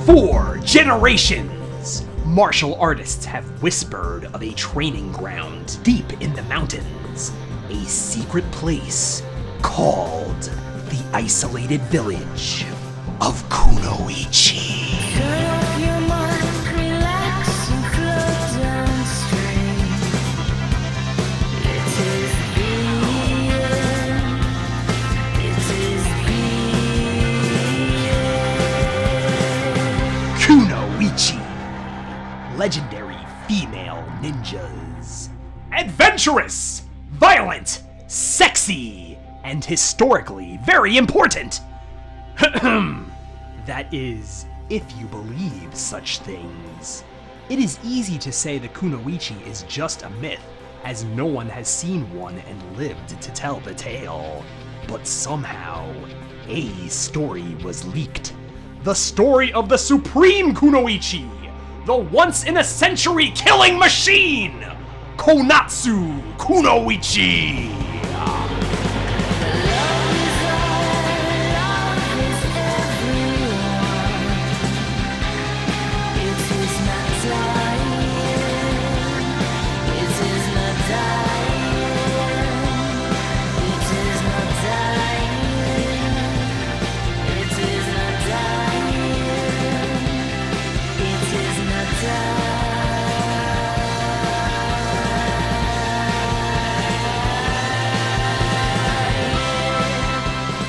For generations, martial artists have whispered of a training ground deep in the mountains, a secret place called the isolated village of Kunoiichi. Kunoiichi, legendary female ninjas. Adventurous, violent, sexy, and historically very important. That is, if you believe such things. It is easy to say that Kunoiichi is just a myth, as no one has seen one and lived to tell the tale. But somehow, a story was leaked. The story of the supreme Kunoiichi, the once-in-a-century killing machine, Konatsu Kunoiichi.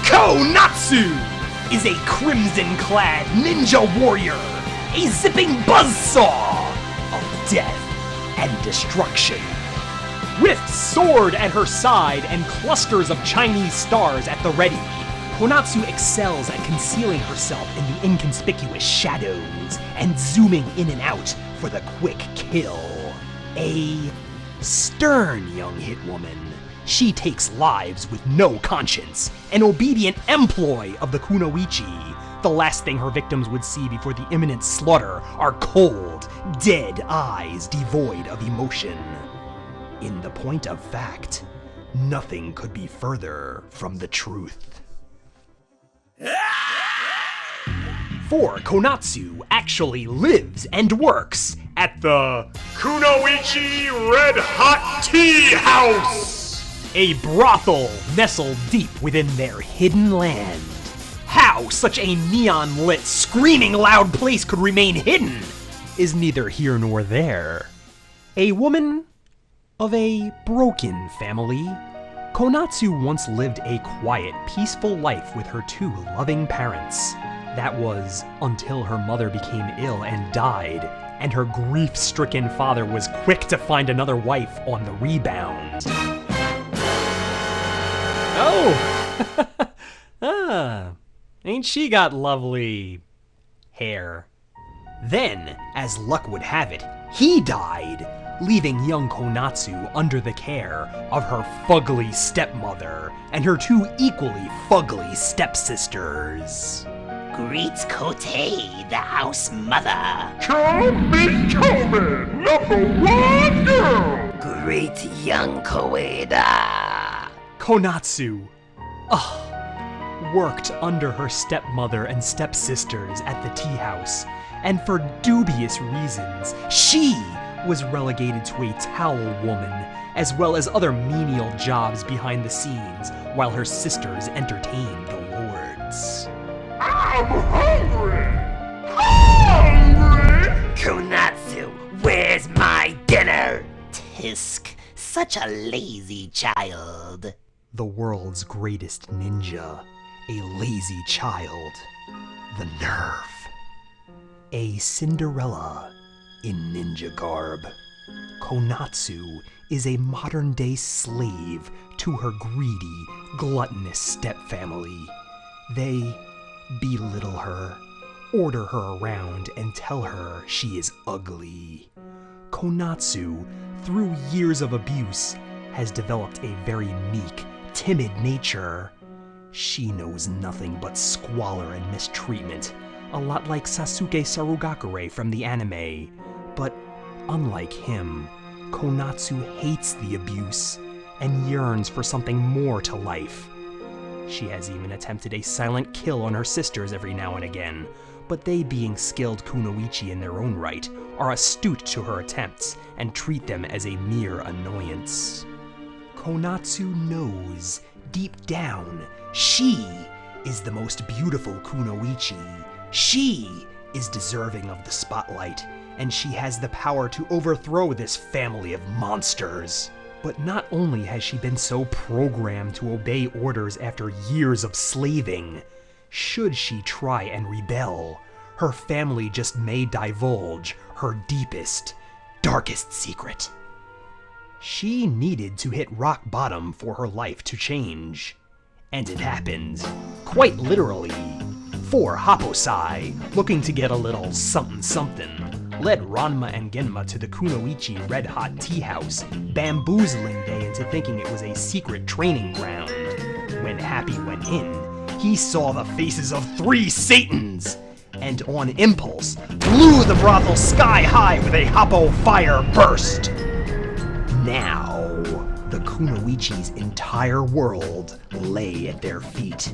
Konatsu is a crimson-clad ninja warrior, a zipping buzzsaw of death and destruction. With sword at her side and clusters of Chinese stars at the ready, Konatsu excels at concealing herself in the inconspicuous shadows and zooming in and out for the quick kill. A stern young hitwoman, she takes lives with no conscience, an obedient employee of the Kunoiichi. The last thing her victims would see before the imminent slaughter are cold, dead eyes devoid of emotion. In the point of fact, nothing could be further from the truth. For Konatsu actually lives and works at the Kunoiichi Red Hot Tea House, a brothel nestled deep within their hidden land. How such a neon-lit, screaming loud place could remain hidden is neither here nor there. A woman of a broken family, Konatsu once lived a quiet, peaceful life with her two loving parents. That was until her mother became ill and died, and her grief-stricken father was quick to find another wife on the rebound. Oh! Ain't she got lovely hair? Then, as luck would have it, he died, leaving young Konatsu under the care of her fugly stepmother and her two equally fugly stepsisters. Greets Kote, the house mother. Come, Miss Kome, #1 girl. Great young Koeda. Konatsu, worked under her stepmother and stepsisters at the tea house, and for dubious reasons, she was relegated to a towel woman, as well as other menial jobs behind the scenes, while her sisters entertained the lords. I'm hungry! Hungry! Konatsu, where's my dinner? Tisk, such a lazy child. The world's greatest ninja, a lazy child, the nerve. A Cinderella in ninja garb. Konatsu is a modern-day slave to her greedy, gluttonous stepfamily. They belittle her, order her around, and tell her she is ugly. Konatsu, through years of abuse, has developed a very meek, timid nature. She knows nothing but squalor and mistreatment, a lot like Sasuke Sarugakure from the anime. But unlike him, Konatsu hates the abuse and yearns for something more to life. She has even attempted a silent kill on her sisters every now and again, but they, being skilled kunoichi in their own right, are astute to her attempts and treat them as a mere annoyance. Konatsu knows, deep down, she is the most beautiful kunoichi. She is deserving of the spotlight, and she has the power to overthrow this family of monsters. But not only has she been so programmed to obey orders after years of slaving, should she try and rebel, her family just may divulge her deepest, darkest secret. She needed to hit rock bottom for her life to change. And it happened, quite literally. For Happosai, looking to get a little something-something, led Ranma and Genma to the Kunoichi Red Hot Tea House, bamboozling they into thinking it was a secret training ground. When Happy went in, he saw the faces of 3 Satans, and on impulse, blew the brothel sky high with a Happo fire burst. Now, the Kunoichi's entire world lay at their feet.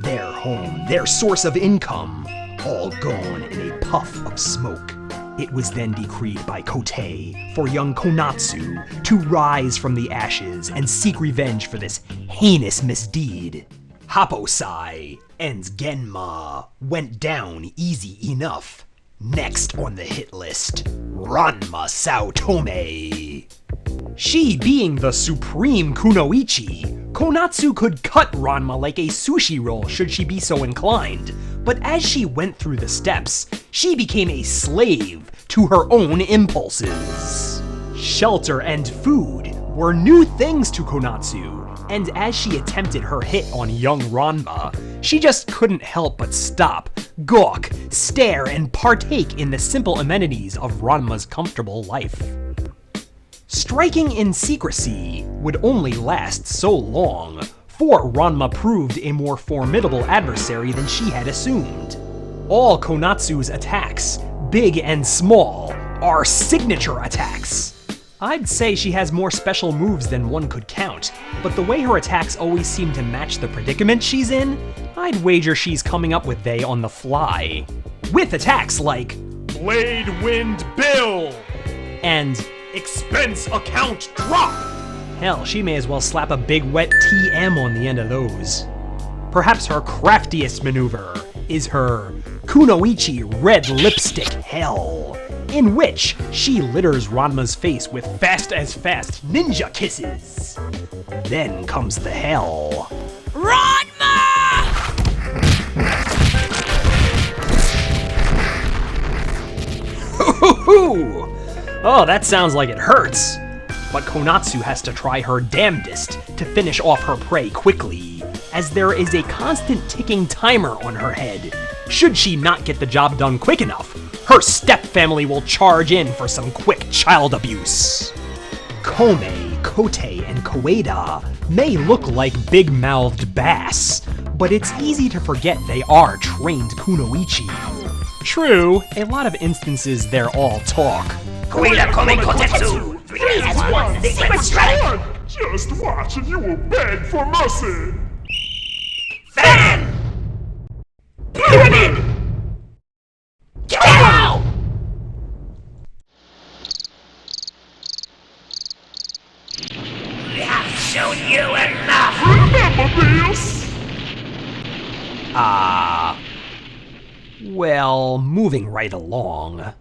Their home, their source of income, all gone in a puff of smoke. It was then decreed by Kote for young Konatsu to rise from the ashes and seek revenge for this heinous misdeed. Happosai and Genma went down easy enough. Next on the hit list, Ranma Saotome. She being the supreme kunoichi, Konatsu could cut Ranma like a sushi roll should she be so inclined. But as she went through the steps, she became a slave to her own impulses. Shelter and food were new things to Konatsu, and as she attempted her hit on young Ranma, she just couldn't help but stop, gawk, stare, and partake in the simple amenities of Ranma's comfortable life. Striking in secrecy would only last so long, for Ranma proved a more formidable adversary than she had assumed. All Konatsu's attacks, big and small, are signature attacks. I'd say she has more special moves than one could count, but the way her attacks always seem to match the predicament she's in, I'd wager she's coming up with they on the fly. With attacks like Blade Wind Bill and Expense Account Drop. Hell, she may as well slap a big wet TM on the end of those. Perhaps her craftiest maneuver is her Kunoichi Red Lipstick Hell, in which she litters Ranma's face with fast ninja kisses. Then comes the hell. Ranma! Hoo-hoo-hoo! Oh, that sounds like it hurts. But Konatsu has to try her damnedest to finish off her prey quickly, as there is a constant ticking timer on her head. Should she not get the job done quick enough, her step-family will charge in for some quick child abuse. Kome, Kote, and Koeda may look like big-mouthed bass, but it's easy to forget they are trained kunoichi. True, a lot of instances they're all talk. Koeda, Kome, Kotetsu! 3 as 1, secret strike! Just watch and you will beg for mercy! Fan! Pyramid! Get out! We have shown you enough! Remember this! Well, moving right along.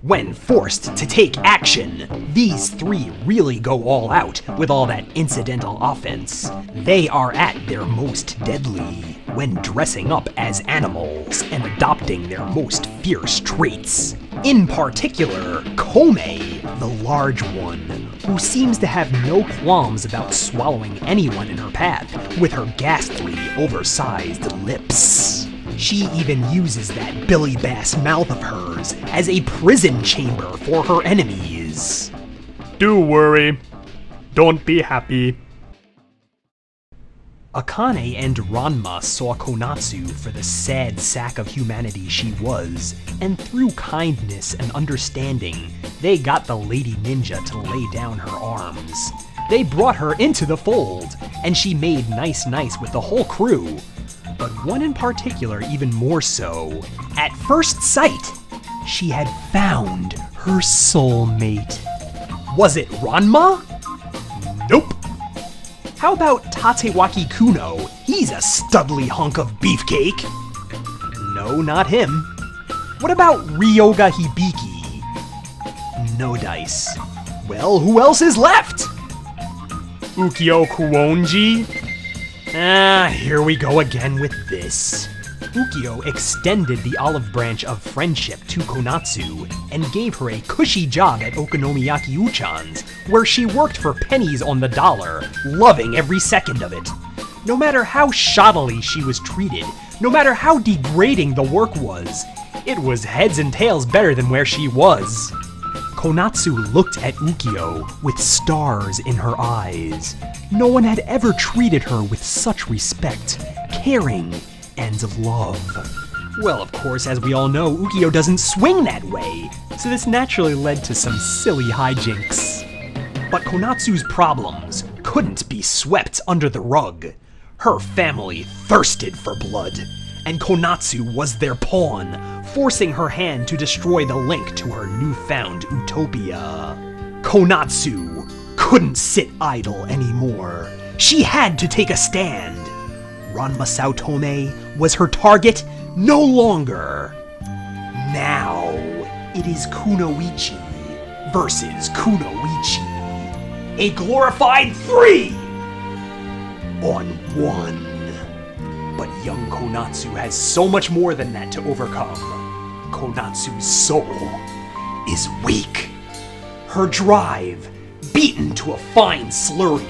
When forced to take action, these 3 really go all out with all that incidental offense. They are at their most deadly when dressing up as animals and adopting their most fierce traits. In particular, Kome, the large one, who seems to have no qualms about swallowing anyone in her path with her ghastly, oversized lips. She even uses that Billy Bass mouth of hers as a prison chamber for her enemies. Do worry. Don't be happy. Akane and Ranma saw Konatsu for the sad sack of humanity she was, and through kindness and understanding, they got the Lady Ninja to lay down her arms. They brought her into the fold, and she made nice with the whole crew. but one in particular even more so. At first sight, she had found her soulmate. Was it Ranma? Nope. How about Tatewaki Kuno? He's a studly hunk of beefcake. No, not him. What about Ryoga Hibiki? No dice. Well, who else is left? Ukyo Kuonji? Here we go again with this. Ukyo extended the olive branch of friendship to Konatsu and gave her a cushy job at Okonomiyaki Uchan's, where she worked for pennies on the dollar, loving every second of it. No matter how shoddily she was treated, no matter how degrading the work was, it was heads and tails better than where she was. Konatsu looked at Ukyo with stars in her eyes. No one had ever treated her with such respect, caring, and love. Well, of course, as we all know, Ukyo doesn't swing that way, so this naturally led to some silly hijinks. But Konatsu's problems couldn't be swept under the rug. Her family thirsted for blood, and Konatsu was their pawn, forcing her hand to destroy the link to her newfound utopia. Konatsu couldn't sit idle anymore. She had to take a stand. Ranma Saotome was her target no longer. Now, it is Kunoiichi versus Kunoiichi. A glorified 3-on-1. But young Konatsu has so much more than that to overcome. Konatsu's soul is weak. Her drive beaten to a fine slurry.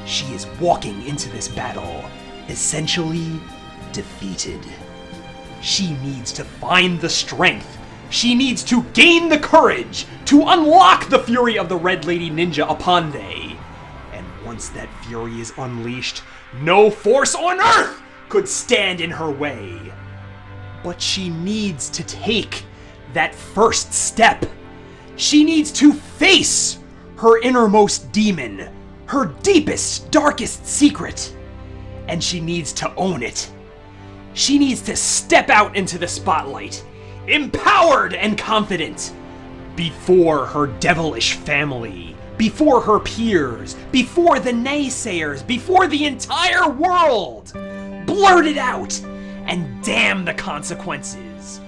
She is walking into this battle essentially defeated. She needs to find the strength. She needs to gain the courage to unlock the fury of the Red Lady Ninja Apande. And once that fury is unleashed, no force on earth could stand in her way. But she needs to take that first step. She needs to face her innermost demon, her deepest, darkest secret. And she needs to own it. She needs to step out into the spotlight, empowered and confident, before her devilish family, before her peers, before the naysayers, before the entire world. Blurt it out, and damn the consequences.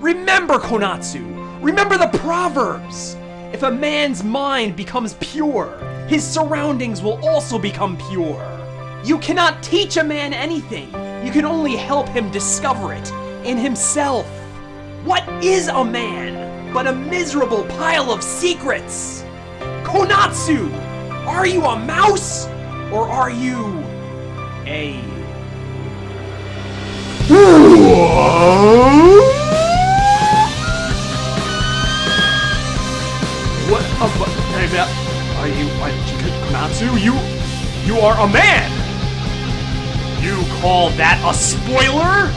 Remember, Konatsu, remember the proverbs. If a man's mind becomes pure, his surroundings will also become pure. You cannot teach a man anything. You can only help him discover it in himself. What is a man but a miserable pile of secrets? Konatsu, are you a mouse or are you a... What? Are you Konatsu? You are a man! You call that a spoiler?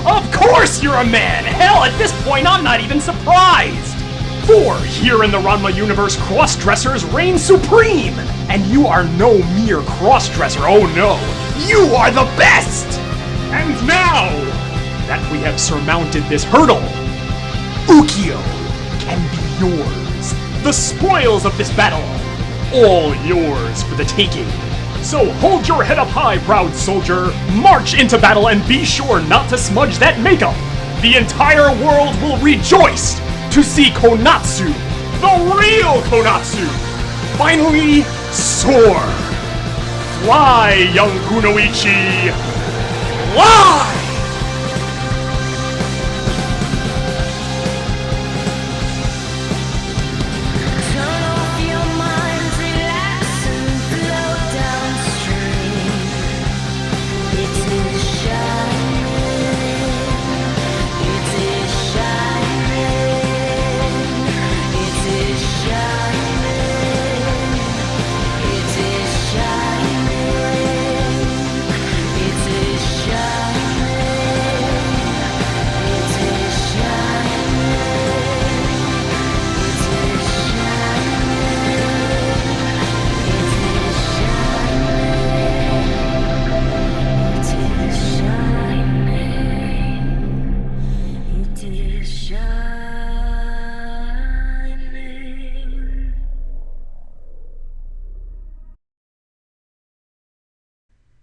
Of course you're a man! Hell, at this point I'm not even surprised! For here in the Ranma universe, cross-dressers reign supreme! And you are no mere cross-dresser, oh no! You are the best! And now that we have surmounted this hurdle, Ukyo can be yours. The spoils of this battle, all yours for the taking. So hold your head up high, proud soldier, march into battle and be sure not to smudge that makeup. The entire world will rejoice to see Konatsu, the real Konatsu, finally soar. Fly, young Kunoiichi, fly!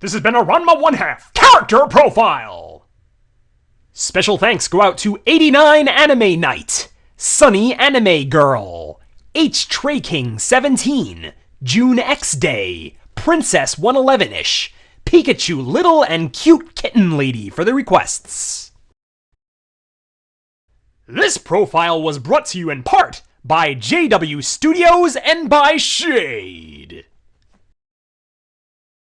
This has been a Ranma 1/2 Character Profile! Special thanks go out to 89 Anime Night, Sunny Anime Girl, H Tray King 17, June X Day, Princess 111ish, Pikachu Little and Cute Kitten Lady for the requests. This profile was brought to you in part by JW Studios and by Shade.